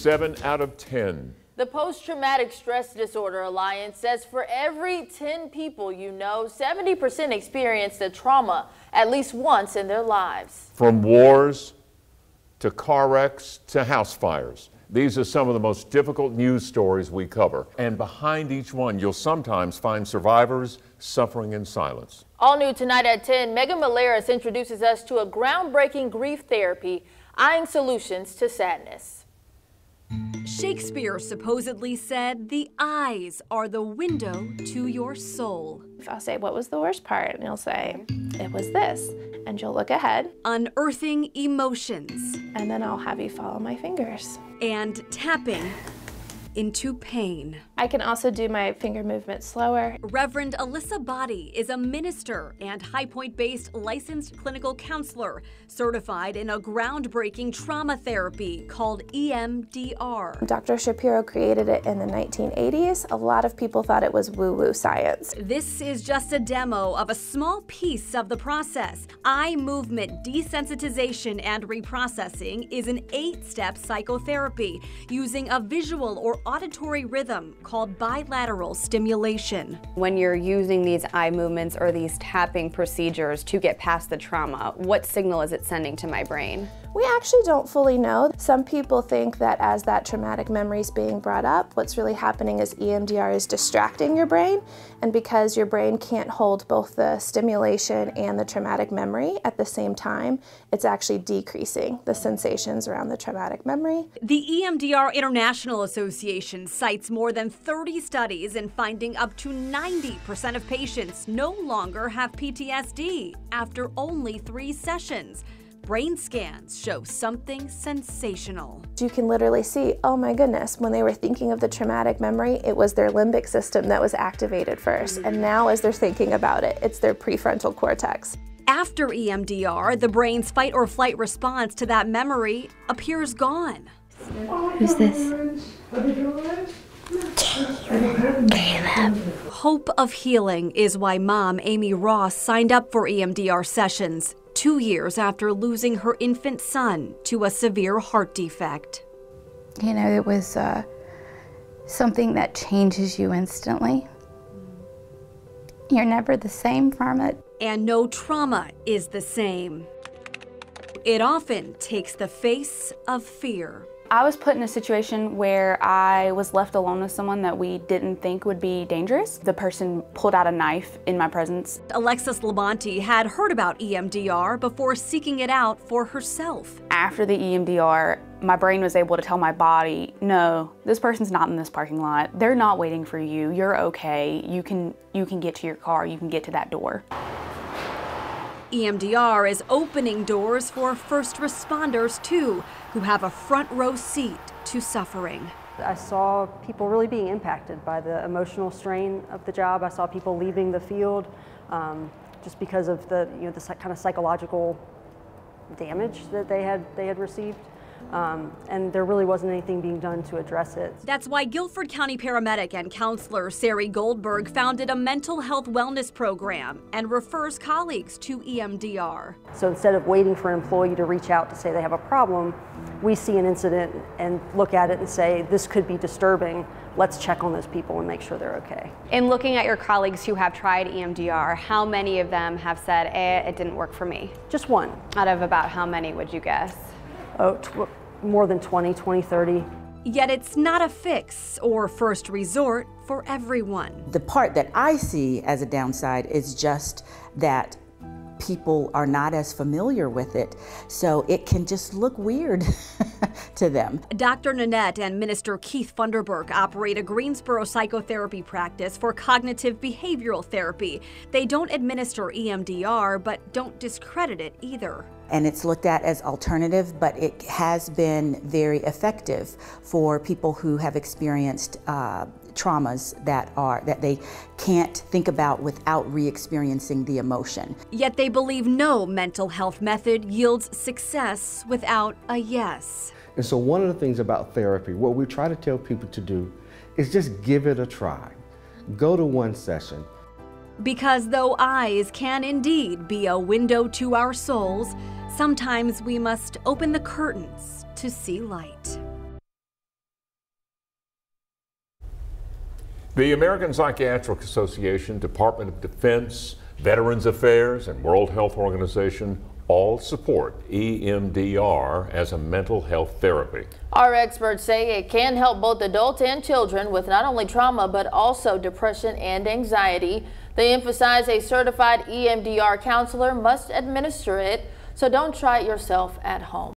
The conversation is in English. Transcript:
7 out of 10. The Post-Traumatic Stress Disorder Alliance says for every 10 people you know, 70% experienced a trauma at least once in their lives. From wars to car wrecks to house fires. These are some of the most difficult news stories we cover. And behind each one, you'll sometimes find survivors suffering in silence. All new tonight at 10, Megan Malaris introduces us to a groundbreaking grief therapy, eyeing solutions to sadness. Shakespeare supposedly said the eyes are the window to your soul. I'll say, what was the worst part? And he'll say, it was this. And you'll look ahead. Unearthing emotions. And then I'll have you follow my fingers. And tapping into pain. I can also do my finger movement slower. Reverend Alyssa Body is a minister and High Point-based licensed clinical counselor, certified in a groundbreaking trauma therapy called EMDR. Dr. Shapiro created it in the 1980s. A lot of people thought it was woo-woo science. This is just a demo of a small piece of the process. Eye movement desensitization and reprocessing is an 8-step psychotherapy using a visual or auditory rhythm called bilateral stimulation. When you're using these eye movements or these tapping procedures to get past the trauma, what signal is it sending to my brain? We actually don't fully know. Some people think that as that traumatic memory is being brought up, what's really happening is EMDR is distracting your brain, and because your brain can't hold both the stimulation and the traumatic memory at the same time, it's actually decreasing the sensations around the traumatic memory. The EMDR International Association cites more than 30 studies in finding up to 90% of patients no longer have PTSD after only 3 sessions. Brain scans show something sensational. You can literally see, oh my goodness, when they were thinking of the traumatic memory, it was their limbic system that was activated first. And now as they're thinking about it, it's their prefrontal cortex. After EMDR, the brain's fight or flight response to that memory appears gone. Who's this? Hope of healing is why mom, Amy Ross, signed up for EMDR sessions 2 years after losing her infant son to a severe heart defect. You know, it was something that changes you instantly. You're never the same from it. And no trauma is the same. It often takes the face of fear. I was put in a situation where I was left alone with someone that we didn't think would be dangerous. The person pulled out a knife in my presence. Alexis Labonte had heard about EMDR before seeking it out for herself. After the EMDR, my brain was able to tell my body, no, this person's not in this parking lot. They're not waiting for you. You're okay. You can get to your car. You can get to that door. EMDR is opening doors for first responders too, who have a front row seat to suffering. I saw people really being impacted by the emotional strain of the job. I saw people leaving the field just because of the kind of psychological damage that they had received. And there really wasn't anything being done to address it. That's why Guilford County paramedic and counselor Sari Goldberg founded a mental health wellness program and refers colleagues to EMDR. So instead of waiting for an employee to reach out to say they have a problem, we see an incident and look at it and say, this could be disturbing. Let's check on those people and make sure they're okay. In looking at your colleagues who have tried EMDR, how many of them have said, it didn't work for me? Just one. Out of about how many would you guess? Oh, more than 20, 30. Yet it's not a fix or first resort for everyone. The part that I see as a downside is just that people are not as familiar with it, so it can just look weird to them. Dr. Nanette and Minister Keith Funderburk operate a Greensboro psychotherapy practice for cognitive behavioral therapy. They don't administer EMDR, but don't discredit it either. And it's looked at as alternative, but it has been very effective for people who have experienced traumas that they can't think about without re-experiencing the emotion. Yet they believe no mental health method yields success without a yes. And so one of the things about therapy, what we try to tell people to do is just give it a try. Go to one session. Because though eyes can indeed be a window to our souls, sometimes we must open the curtains to see light. The American Psychiatric Association, Department of Defense, Veterans Affairs, and World Health Organization all support EMDR as a mental health therapy. Our experts say it can help both adults and children with not only trauma but also depression and anxiety. They emphasize a certified EMDR counselor must administer it, so don't try it yourself at home.